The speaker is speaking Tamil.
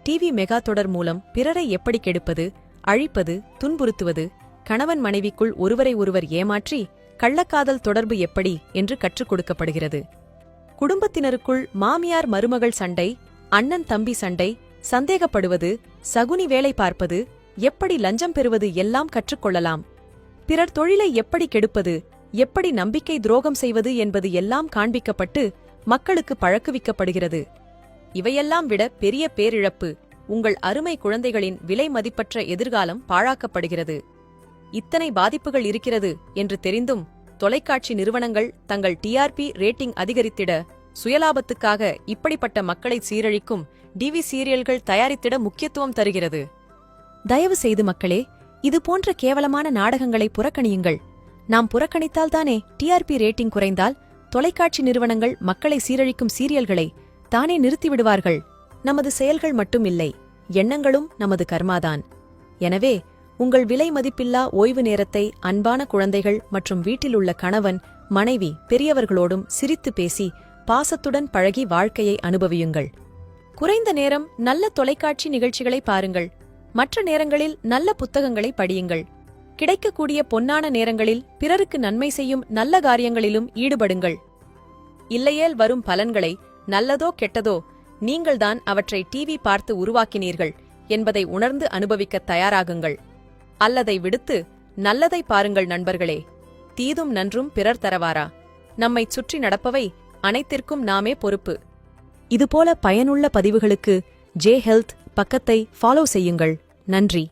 டிவி மெகா தொடர் மூலம் பிறரை எப்படி கெடுப்பது, அழிப்பது, துன்புறுத்துவது, கணவன் மனைவிக்குள் ஒருவரை ஒருவர் ஏமாற்றி கள்ளக்காதல் தொடர்பு எப்படி என்று கற்றுக் கொடுக்கப்படுகிறது. குடும்பத்தினருக்குள் மாமியார் மருமகள் சண்டை, அண்ணன் தம்பி சண்டை, சந்தேகப்படுவது, சகுனி வேலை பார்ப்பது, எப்படி லஞ்சம் பெறுவது எல்லாம் கற்றுக்கொள்ளலாம். பிறர் தொழிலை எப்படி கெடுப்பது, எப்படி நம்பிக்கை துரோகம் செய்வது என்பது எல்லாம் காண்பிக்கப்பட்டு மக்களுக்கு பழக்குவிக்கப்படுகிறது. இவையெல்லாம் விட பெரிய பேரிழப்பு, உங்கள் அருமை குழந்தைகளின் விலை மதிப்பற்ற எதிர்காலம் பாழாக்கப்படுகிறது. இத்தனை பாதிப்புகள் இருக்கிறது என்று தெரிந்தும் தொலைக்காட்சி நிறுவனங்கள் தங்கள் டிஆர்பி ரேட்டிங் அதிகரித்திட சுயலாபத்துக்காக இப்படிப்பட்ட மக்களை சீரழிக்கும் டிவி சீரியல்கள் தயாரித்திட முக்கியத்துவம் தருகிறது. தயவு செய்து மக்களே, இது போன்ற கேவலமான நாடகங்களை புறக்கணியுங்கள். நாம் புறக்கணித்தால்தானே டிஆர்பி ரேட்டிங் குறைந்தால் தொலைக்காட்சி நிறுவனங்கள் மக்களை சீரழிக்கும் சீரியல்களை தானே நிறுத்திவிடுவார்கள். நமது செயல்கள் மட்டும் இல்லை, எண்ணங்களும் நமது கர்மாதான். எனவே உங்கள் விலை மதிப்பில்லா ஓய்வு நேரத்தை அன்பான குழந்தைகள் மற்றும் வீட்டிலுள்ள கணவன், மனைவி, பெரியவர்களோடும் சிரித்து பேசி பாசத்துடன் பழகி வாழ்க்கையை அனுபவியுங்கள். குறைந்த நேரம் நல்ல தொலைக்காட்சி நிகழ்ச்சிகளை பாருங்கள். மற்ற நேரங்களில் நல்ல புத்தகங்களை படியுங்கள். கிடைக்கக்கூடிய பொன்னான நேரங்களில் பிறருக்கு நன்மை செய்யும் நல்ல காரியங்களிலும் ஈடுபடுங்கள். இல்லையேல் வரும் பலன்களை, நல்லதோ கெட்டதோ, நீங்கள்தான் அவற்றை டிவி பார்த்து உருவாக்கினீர்கள் என்பதை உணர்ந்து அனுபவிக்க தயாராகுங்கள். அல்லதை விடுத்து நல்லதை பாருங்கள் நண்பர்களே. தீதும் நன்றும் பிறர் தரவாரா? நம்மைச் சுற்றி நடப்பவை அனைத்திற்கும் நாமே பொறுப்பு. இதுபோல பயனுள்ள பதிவுகளுக்கு ஜே ஹெல்த் பக்கத்தை ஃபாலோ செய்யுங்கள். நன்றி.